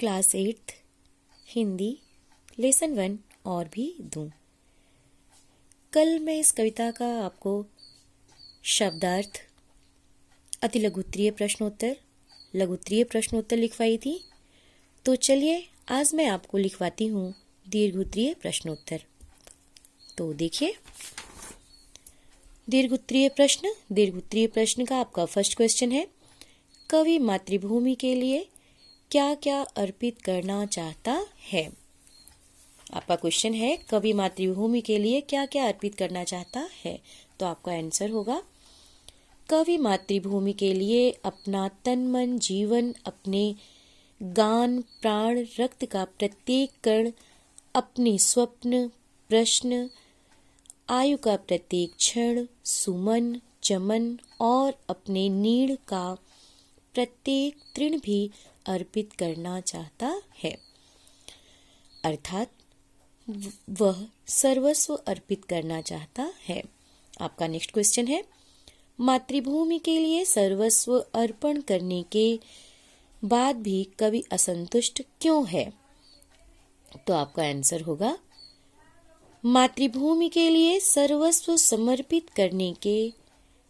Class 8 Hindi lesson 1 और भी दूं। कल मैं इस कविता का आपको शब्दार्थ, अतिलघुत्तरीय प्रश्नोत्तर, लघुत्तरीय प्रश्नोत्तर लिखवाई थी। तो चलिए आज मैं आपको लिखवाती हूँ दीर्घोत्तरीय प्रश्नोत्तर। तो देखिए, दीर्घोत्तरीय प्रश्न का आपका फर्स्ट क्वेश्चन है, कवि मातृभूमि के लिए क्या क्या अर्पित करना चाहता है। आपका क्वेश्चन है, कवि मातृभूमि के लिए क्या क्या अर्पित करना चाहता है। तो आपका आंसर होगा, कवि मातृभूमि के लिए अपना तन मन जीवन, अपने गान प्राण रक्त का प्रत्येक कण, अपने स्वप्न प्रश्न, आयु का प्रत्येक क्षण, सुमन चमन और अपने नीड़ का प्रत्येक तृण भी अर्पित करना चाहता है। अर्थात वह सर्वस्व अर्पित करना चाहता है। आपका नेक्स्ट क्वेश्चन है, मातृभूमि के लिए सर्वस्व अर्पण करने के बाद भी कवि असंतुष्ट क्यों है। तो आपका आंसर होगा, मातृभूमि के लिए सर्वस्व समर्पित करने के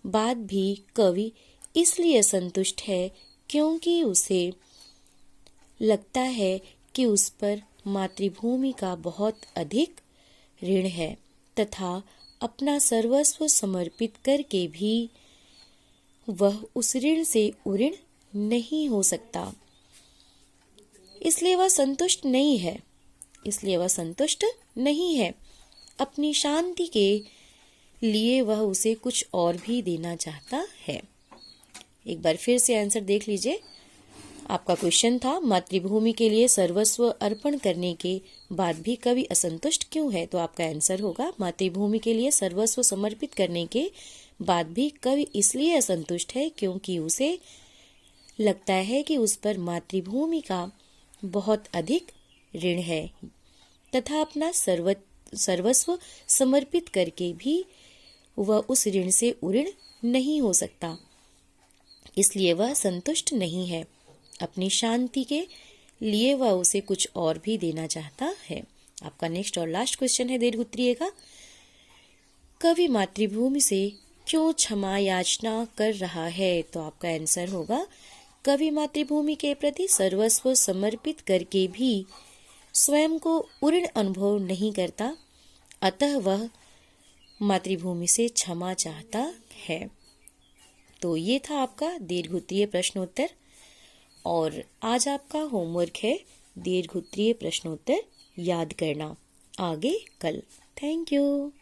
बाद भी कवि इसलिए असंतुष्ट है क्योंकि उसे लगता है कि उस पर मातृभूमि का बहुत अधिक ऋण है तथा अपना सर्वस्व समर्पित करके भी वह उस ऋण से उऋण नहीं हो सकता, इसलिए वह संतुष्ट नहीं है। अपनी शांति के लिए वह उसे कुछ और भी देना चाहता है। एक बार फिर से आंसर देख लीजिए। आपका क्वेश्चन था, मातृभूमि के लिए सर्वस्व अर्पण करने के बाद भी कवि असंतुष्ट क्यों है। तो आपका आंसर होगा, मातृभूमि के लिए सर्वस्व समर्पित करने के बाद भी कवि इसलिए असंतुष्ट है क्योंकि उसे लगता है कि उस पर मातृभूमि का बहुत अधिक ऋण है तथा अपना सर्वस्व समर्पित करके भी वह उस ऋण से उऋण नहीं हो सकता, इसलिए वह संतुष्ट नहीं है। अपनी शांति के लिए वह उसे कुछ और भी देना चाहता है। आपका नेक्स्ट और लास्ट क्वेश्चन है दीर्घोत्तरीय का, कवि मातृभूमि से क्यों क्षमा याचना कर रहा है। तो आपका आंसर होगा, कवि मातृभूमि के प्रति सर्वस्व समर्पित करके भी स्वयं को उऋण अनुभव नहीं करता, अतः वह मातृभूमि से क्षमा चाहता है। तो ये था आपका दीर्घोत्तरीय प्रश्नोत्तर और आज आपका होमवर्क है दीर्घोत्तरीय प्रश्नोत्तर याद करना, आगे कल। Thank you.